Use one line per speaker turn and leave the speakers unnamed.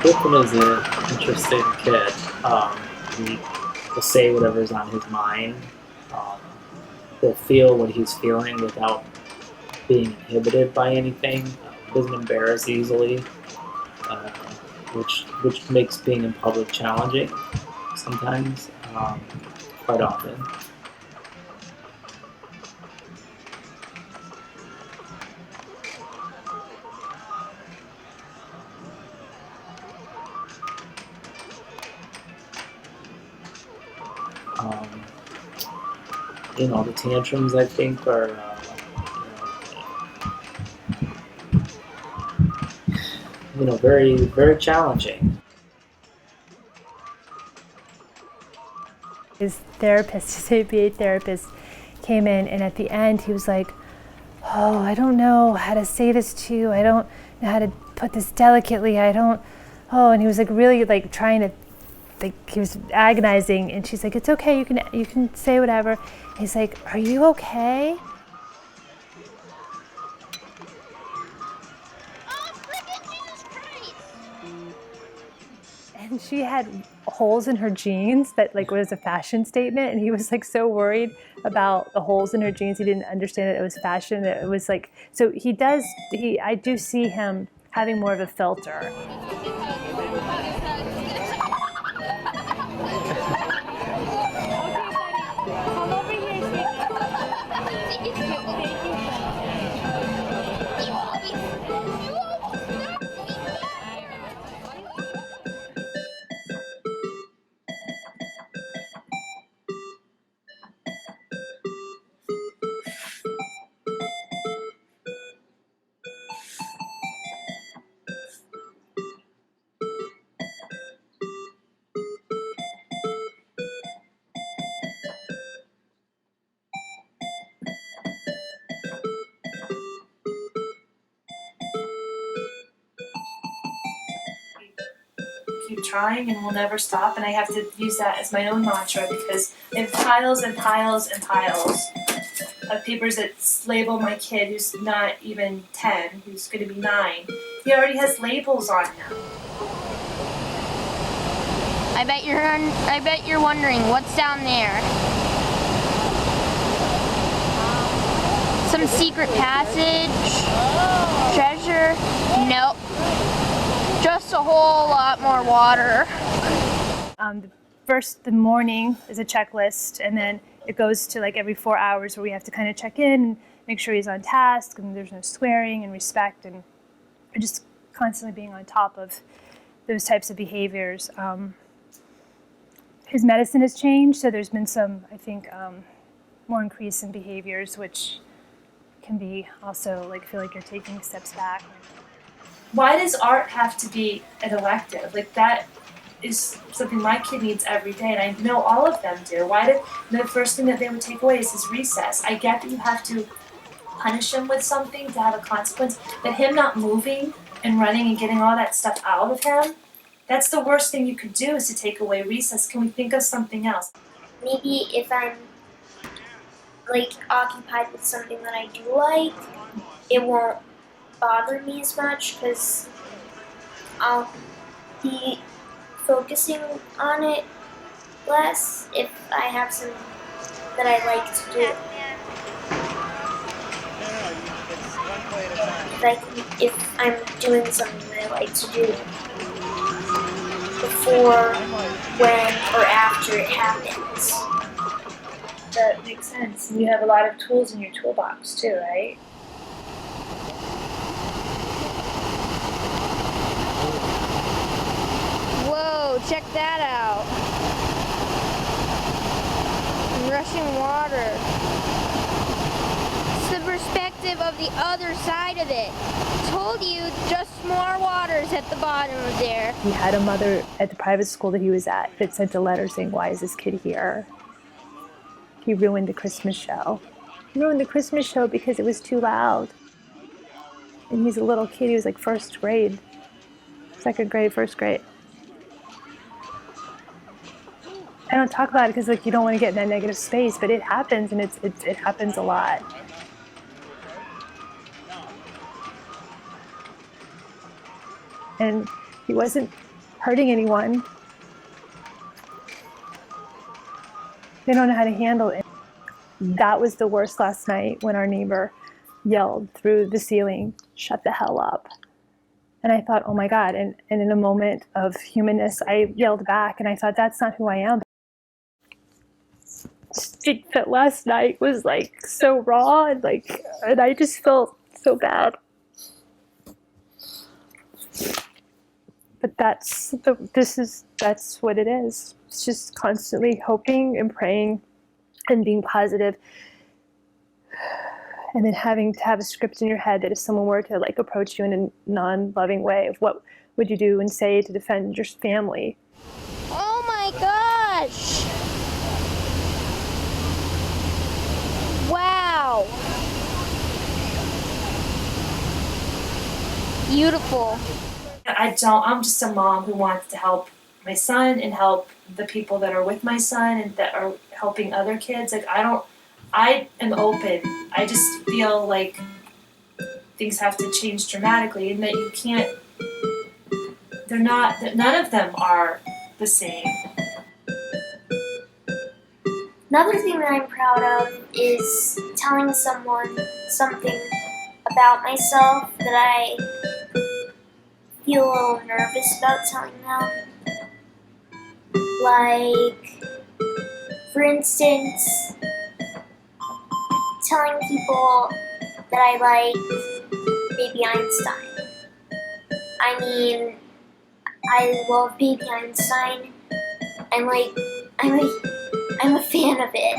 Brooklyn is an interesting kid. He will say whatever's on his mind. Um, he'll feel what he's feeling without being inhibited by anything. He doesn't embarrass easily, uh, which makes being in public challenging sometimes, quite often. Um, the tantrums I think are very very challenging.
His therapist, his ABA therapist, came in, and at the end he was like, "Oh, I don't know how to say this to you. I don't know how to put this delicately. I don't." Oh, and he was like really like trying to, like he was agonizing, and she's like, "It's okay. You can say whatever." And he's like, "Are you okay?" And she had holes in her jeans that like was a fashion statement, and he was like so worried about the holes in her jeans. He didn't understand that it was fashion. It was like, so I do see him having more of a filter.
Keep trying and we'll never stop, and I have to use that as my own mantra because I have piles and piles and piles of papers that label my kid who's not even 10, who's going to be 9. He already has labels on him.
I bet you're wondering what's down there. Some secret passage? Treasure? Nope. Just a whole lot more water.
The morning is a checklist, and then it goes to like every 4 hours where we have to kind of check in and make sure he's on task and there's no swearing and respect, and just constantly being on top of those types of behaviors. His medicine has changed, so there's been some, I think, more increase in behaviors, which can be also like feel like you're taking steps back.
Why does art have to be an elective? Like that is something my kid needs every day, and I know all of them do. Why did the first thing that they would take away is his recess? I get that you have to punish him with something to have a consequence, but him not moving and running and getting all that stuff out of him, that's the worst thing you could do is to take away recess. Can we think of something else?
Maybe if I'm like occupied with something that I do like, it won't bother me as much because I'll be focusing on it less if I have something that I like to do. If I'm doing something that I like to do before, when, or after it happens.
That makes sense. And you have a lot of tools in your toolbox too, right?
Whoa, check that out. Rushing water. It's the perspective of the other side of it. Told you, just more water's at the bottom of there.
He had a mother at the private school that he was at that sent a letter saying, "Why is this kid here?" He ruined the Christmas show. He ruined the Christmas show because it was too loud. And he's a little kid. He was like first grade, second grade, first grade. I don't talk about it because like you don't want to get in that negative space, but it happens, and it happens a lot. And he wasn't hurting anyone. They don't know how to handle it. That was the worst last night when our neighbor yelled through the ceiling, "Shut the hell up." And I thought, oh my God. And in a moment of humanness, I yelled back and I thought, that's not who I am. That last night was like so raw and I just felt so bad. But that's what it is. It's just constantly hoping and praying and being positive. And then having to have a script in your head that if someone were to like approach you in a non-loving way, of what would you do and say to defend your family?
Oh my gosh! Wow! Beautiful.
I'm just a mom who wants to help my son and help the people that are with my son and that are helping other kids. Like I am open. I just feel like things have to change dramatically and that you can't, none of them are the same.
Another thing that I'm proud of is telling someone something about myself that I feel a little nervous about telling them. Like, for instance, telling people that I like Baby Einstein. I mean, I love Baby Einstein. I'm a fan of it.